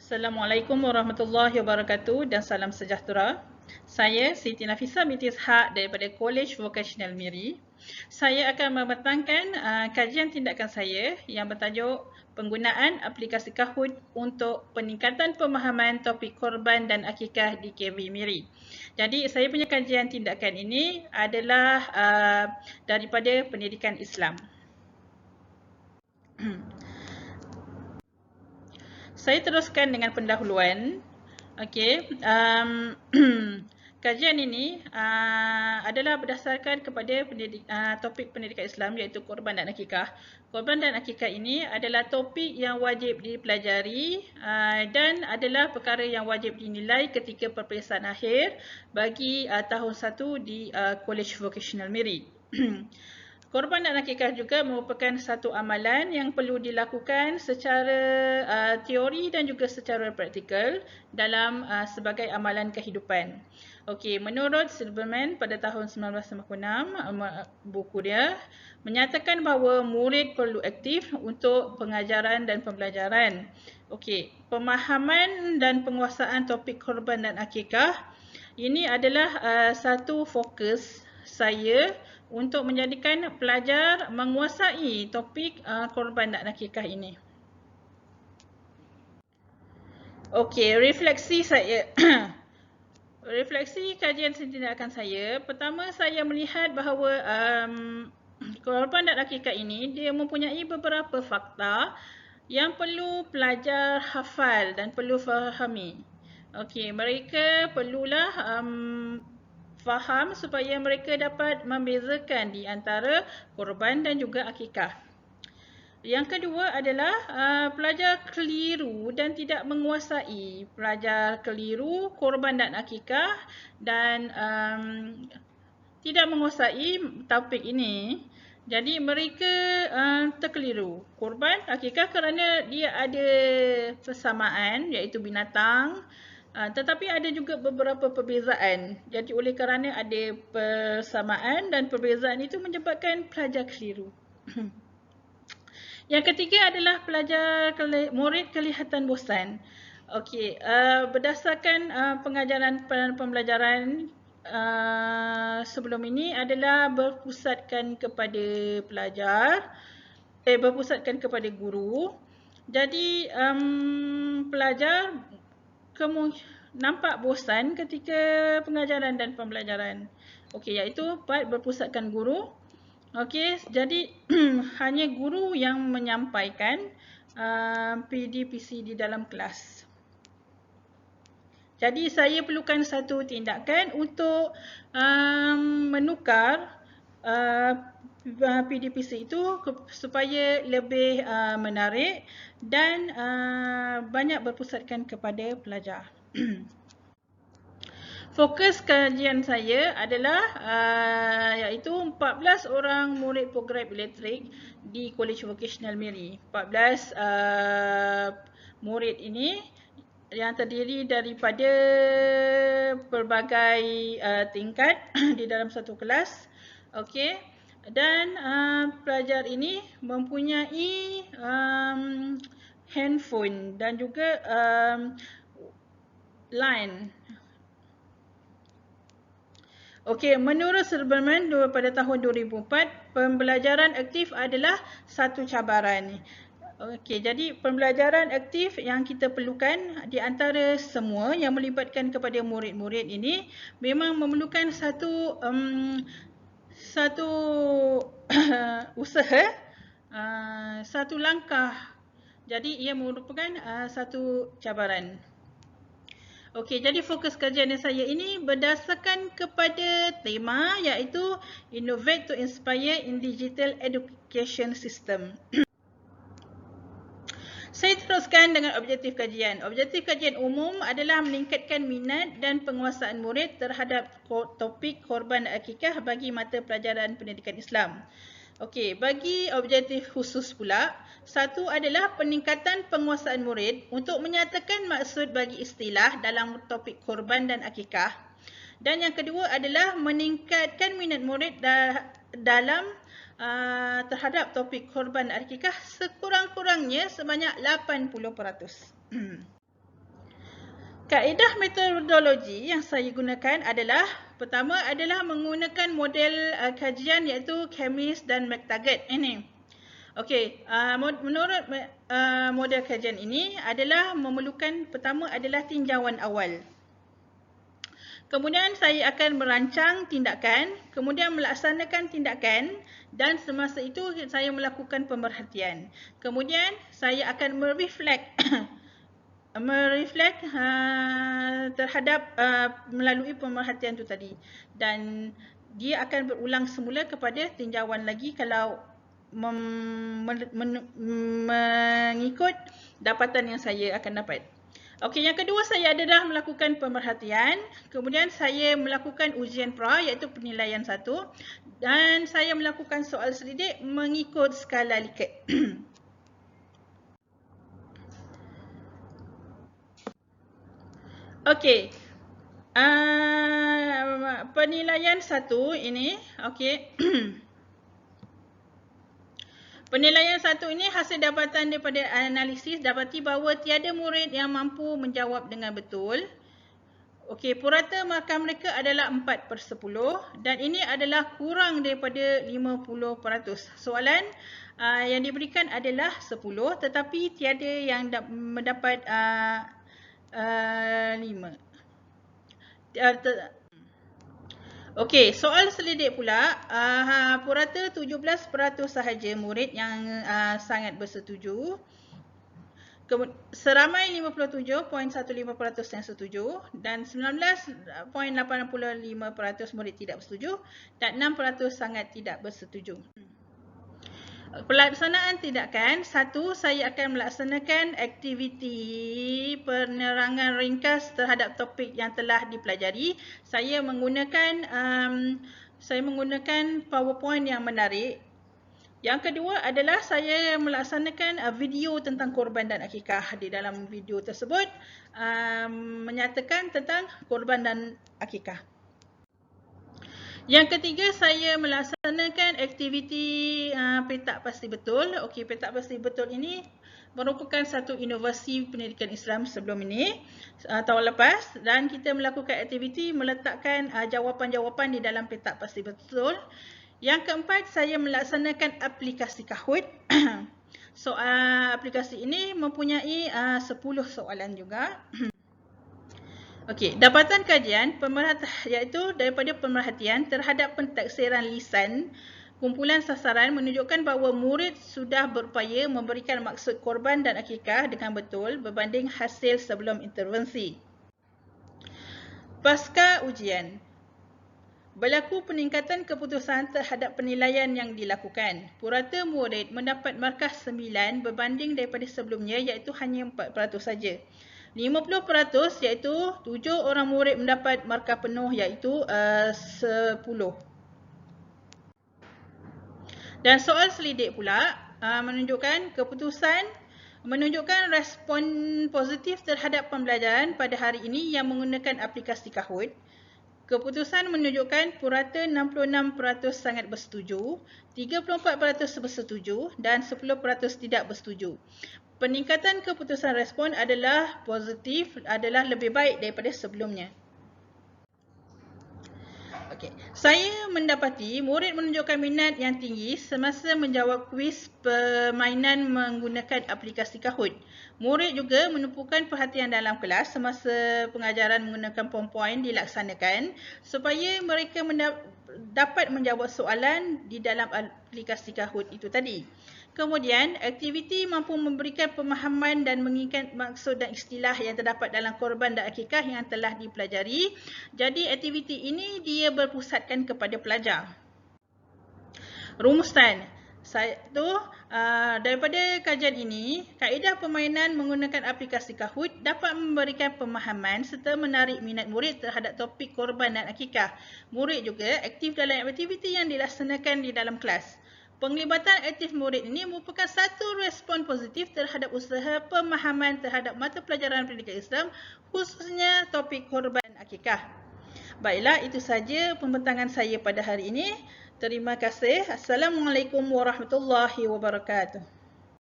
Assalamualaikum warahmatullahi wabarakatuh dan salam sejahtera. Saya Siti Nafisa binti Ishaq daripada College Vocational Miri. Saya akan membentangkan kajian tindakan saya yang bertajuk penggunaan aplikasi Kahoot untuk peningkatan pemahaman topik korban dan akikah di KV Miri. Jadi saya punya kajian tindakan ini adalah daripada pendidikan Islam. Saya teruskan dengan pendahuluan. Okey, kajian ini adalah berdasarkan kepada topik pendidikan Islam iaitu korban dan akikah. Korban dan akikah ini adalah topik yang wajib dipelajari dan adalah perkara yang wajib dinilai ketika peperiksaan akhir bagi tahun 1 di College Vocational Miri. Korban dan akikah juga merupakan satu amalan yang perlu dilakukan secara teori dan juga secara praktikal dalam sebagai amalan kehidupan. Okey, menurut Silverman pada tahun 1996, buku dia menyatakan bahawa murid perlu aktif untuk pengajaran dan pembelajaran. Okey, pemahaman dan penguasaan topik korban dan akikah ini adalah satu fokus saya untuk menjadikan pelajar menguasai topik korban dan akikah ini. Okey, refleksi saya. Refleksi kajian tindakan saya. Pertama, saya melihat bahawa korban dan akikah ini dia mempunyai beberapa fakta yang perlu pelajar hafal dan perlu fahami. Okey, mereka perlulah faham supaya mereka dapat membezakan di antara korban dan juga akikah. Yang kedua adalah pelajar keliru dan tidak menguasai. Pelajar keliru korban dan akikah dan tidak menguasai topik ini. Jadi mereka terkeliru. Korban akikah kerana dia ada persamaan iaitu binatang. Tetapi ada juga beberapa perbezaan. Jadi oleh kerana ada persamaan dan perbezaan itu menyebabkan pelajar keliru. Yang ketiga adalah murid kelihatan bosan. Okey, berdasarkan pengajaran pembelajaran sebelum ini adalah berpusatkan kepada berpusatkan kepada guru. Jadi pelajar nampak bosan ketika pengajaran dan pembelajaran. Okey, iaitu part berpusatkan guru. Okey, jadi hanya guru yang menyampaikan PDPC di dalam kelas. Jadi saya perlukan satu tindakan untuk menukar PDPC itu supaya lebih menarik dan banyak berpusatkan kepada pelajar. Fokus kajian saya adalah iaitu 14 orang murid program elektrik di College Vocational Miri. 14 murid ini yang terdiri daripada pelbagai tingkat di dalam satu kelas. Okey. Dan pelajar ini mempunyai handphone dan juga line. Okey, menurut Silverman pada tahun 2004, pembelajaran aktif adalah satu cabaran. Okey, jadi pembelajaran aktif yang kita perlukan di antara semua yang melibatkan kepada murid-murid ini memang memerlukan satu usaha, satu langkah. Jadi ia merupakan satu cabaran. Okey, jadi fokus kajian saya ini berdasarkan kepada tema iaitu Innovate to Inspire in Digital Education System. Saya teruskan dengan objektif kajian. Objektif kajian umum adalah meningkatkan minat dan penguasaan murid terhadap topik korban dan akikah bagi mata pelajaran pendidikan Islam. Okey, bagi objektif khusus pula, satu adalah peningkatan penguasaan murid untuk menyatakan maksud bagi istilah dalam topik korban dan akikah. Dan yang kedua adalah meningkatkan minat murid dalam terhadap topik korban dan akikah sekurang-kurangnya sebanyak 80%. Kaedah metodologi yang saya gunakan adalah, pertama adalah menggunakan model kajian iaitu Chemis dan McTaggart ini. Okey, menurut model kajian ini adalah memerlukan, pertama adalah tinjauan awal. Kemudian saya akan merancang tindakan, kemudian melaksanakan tindakan dan semasa itu saya melakukan pemerhatian. Kemudian saya akan mereflect terhadap melalui pemerhatian itu tadi, dan dia akan berulang semula kepada tinjauan lagi kalau mengikut dapatan yang saya akan dapat. Okey, yang kedua saya adalah melakukan pemerhatian, kemudian saya melakukan ujian pra iaitu penilaian 1 dan saya melakukan soal selidik mengikut skala Likert. Okey. Penilaian 1 ini, okey. Penilaian 1 ini hasil dapatan daripada analisis dapati bahawa tiada murid yang mampu menjawab dengan betul. Okey, purata markah mereka adalah 4/10 dan ini adalah kurang daripada 50%. Soalan yang diberikan adalah 10 tetapi tiada yang mendapat 5. Okey, soal selidik pula, purata 17% sahaja murid yang sangat bersetuju. Seramai 57.15% yang setuju dan 19.85% murid tidak bersetuju dan 6% sangat tidak bersetuju. Pelaksanaan tindakan, 1, saya akan melaksanakan aktiviti penerangan ringkas terhadap topik yang telah dipelajari. Saya menggunakan PowerPoint yang menarik. Yang kedua adalah saya melaksanakan video tentang korban dan akikah. Di dalam video tersebut menyatakan tentang korban dan akikah. Yang ketiga, saya melaksanakan aktiviti petak pasti betul. Okey, petak pasti betul ini merupakan satu inovasi pendidikan Islam sebelum ini, tahun lepas, dan kita melakukan aktiviti meletakkan jawapan-jawapan di dalam petak pasti betul. Yang keempat, saya melaksanakan aplikasi Kahoot. Aplikasi ini mempunyai 10 soalan juga. Okey, dapatan kajian iaitu daripada pemerhatian terhadap pentaksiran lisan kumpulan sasaran menunjukkan bahawa murid sudah berupaya memberikan maksud korban dan akikah dengan betul berbanding hasil sebelum intervensi. Pasca ujian, berlaku peningkatan keputusan terhadap penilaian yang dilakukan. Purata murid mendapat markah 9 berbanding daripada sebelumnya iaitu hanya 4% saja. 50% iaitu 7 orang murid mendapat markah penuh iaitu 10. Dan soal selidik pula menunjukkan respon positif terhadap pembelajaran pada hari ini yang menggunakan aplikasi Kahoot. Keputusan menunjukkan purata 66% sangat bersetuju, 34% bersetuju dan 10% tidak bersetuju. Peningkatan keputusan respon adalah positif, adalah lebih baik daripada sebelumnya. Okey, saya mendapati murid menunjukkan minat yang tinggi semasa menjawab kuis permainan menggunakan aplikasi Kahoot. Murid juga menumpukan perhatian dalam kelas semasa pengajaran menggunakan PowerPoint dilaksanakan supaya mereka dapat menjawab soalan di dalam aplikasi Kahoot itu tadi. Kemudian, aktiviti mampu memberikan pemahaman dan mengingat maksud dan istilah yang terdapat dalam korban dan akikah yang telah dipelajari. Jadi, aktiviti ini dia berpusatkan kepada pelajar. Rumusan. Daripada kajian ini, kaedah permainan menggunakan aplikasi Kahoot dapat memberikan pemahaman serta menarik minat murid terhadap topik korban dan akikah. Murid juga aktif dalam aktiviti yang dilaksanakan di dalam kelas. Penglibatan aktif murid ini merupakan satu respon positif terhadap usaha pemahaman terhadap mata pelajaran pendidikan Islam, khususnya topik korban akikah. Baiklah, itu saja pembentangan saya pada hari ini. Terima kasih. Assalamualaikum warahmatullahi wabarakatuh.